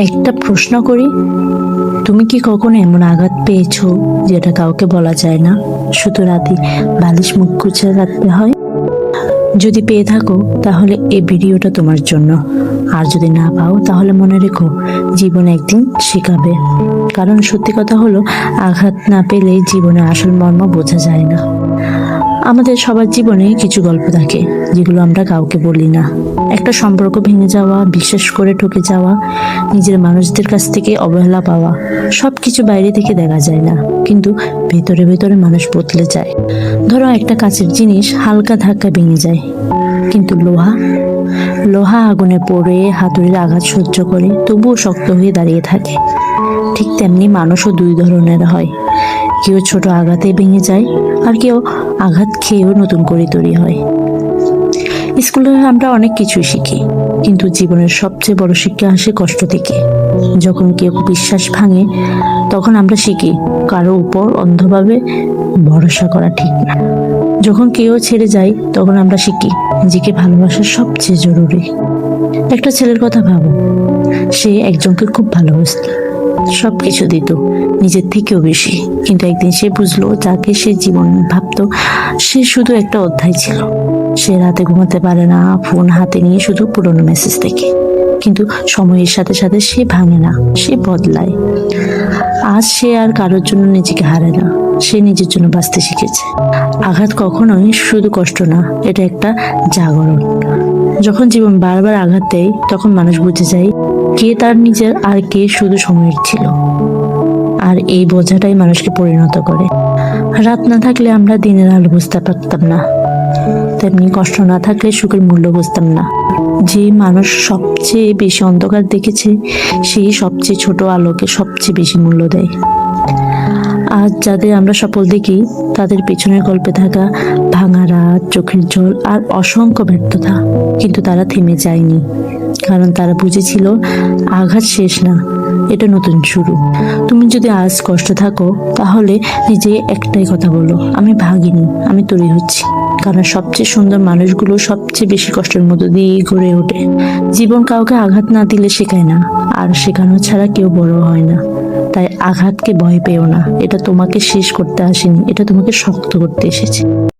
একটা প্রশ্ন করি, তুমি কি কখনো এমন আঘাত পেয়েছো যেটা কাউকে বলা যায় না, শুধু রাতে বালিশ মুখ গুজে রাখতে হয়? যদি পেয়ে থাকো তাহলে এই ভিডিওটা তোমার জন্য। আর যদি না পাও তাহলে মনে রেখো, জীবন একদিন শেখাবে। কারণ সত্যি কথা হলো, আঘাত না পেলে জীবনের আসল মর্ম বোঝা যায় না। আমাদের সবার জীবনে কিছু গল্প থাকে যেগুলো আমরা কাউকে বলি না। একটা সম্পর্ক ভেঙে যাওয়া, বিশ্বাস করে ঠকে যাওয়া, নিজের মানুষদের কাছ থেকে অবহেলা পাওয়া, সবকিছু বাইরে থেকে দেখা যায় না, কিন্তু ভেতরে ভেতরে মানুষ বদলে যায়। ধরো একটা কাচের জিনিস হালকা ধাক্কা ভেঙে যায়, কিন্তু লোহা লোহা আগুনে পড়ে হাতুড়ির আঘাত সহ্য করে তবুও শক্ত হয়ে দাঁড়িয়ে থাকে। ঠিক তেমনি মানুষও দুই ধরনের হয়, কেউ ছোট আঘাতে ভেঙে যায়, আর কেউ আঘাত খেয়েও নতুন করে তৈরি হয়। স্কুলে আমরা অনেক কিছুই শিখি, কিন্তু জীবনের সবচেয়ে বড় শিক্ষা আসে কষ্ট থেকে। যখন কেউ বিশ্বাস ভাঙে, তখন আমরা শিখি কারো উপর অন্ধভাবে ভরসা করা ঠিক না। যখন কেউ ছেড়ে যায়, তখন আমরা শিখি নিজেকে ভালোবাসা সবচেয়ে জরুরি। একটা ছেলের কথা ভাবো, সে একজনকে খুব ভালোবাসত, সবকিছু দিত, নিজের থেকেও বেশি, কিন্তু একদিন সে বুঝলো যাকে সে জীবন ভাবতো সে শুধু একটা অধ্যায় ছিল। সে রাতে ঘুমাতে পারে না, ফোন হাতে নিয়ে শুধু পুরনো মেসেজ দেখে। কিন্তু সময়ের সাথে সাথে সে ভাঙে না, সে বদলায়। আজ সে আর কারোর জন্য নিজেকে হারায় না, সে নিজের জন্য বাঁচতে শিখেছে। আঘাত কখনোই শুধু কষ্ট না, এটা একটা জাগরণ। যখন জীবন বারবার আঘাত দেয়, তখন মানুষ বুঝে যায় কে তার নিজের আর কে শুধু সময়ের ছিল। আর এই বোঝাটাই মানুষকে পরিণত করে। রাত না থাকলে আমরা দিনের আলো বুঝতে পারতাম না, তেমনি কষ্ট না থাকলে সুখের মূল্য বুঝতাম না। যে মানুষ সবচেয়ে বেশি অন্ধকার দেখেছে, সেই সবচেয়ে ছোট আলোকে সবচেয়ে বেশি মূল্য দেয়। আজ যাদের আমরা সফল দেখি, তাদের পেছনের গল্পে থাকা ভাঙা রাত, চোখের জল আর অসংখ্য ব্যর্থতা, কিন্তু তারা থেমে যায়নি, কারণ তারা বুঝেছিল আঘাত শেষ না, এটা নতুন শুরু। তুমি যদি আজ কষ্ট থাকো, তাহলে নিজে একটাই কথা বলো, আমি ভাগিনি, আমি তৈরি হচ্ছি। কারণ সবচেয়ে সুন্দর মানুষগুলো সবচেয়ে বেশি কষ্টের মধ্য দিয়ে গড়ে ওঠে। জীবন কাউকে আঘাত না দিলে শেখায় না, আর শেখানো ছাড়া কেউ বড় হয় না। তাই আঘাতকে ভয় পেও না, এটা তোমাকে শেষ করতে আসেনি, এটা তোমাকে শক্ত করতে এসেছে।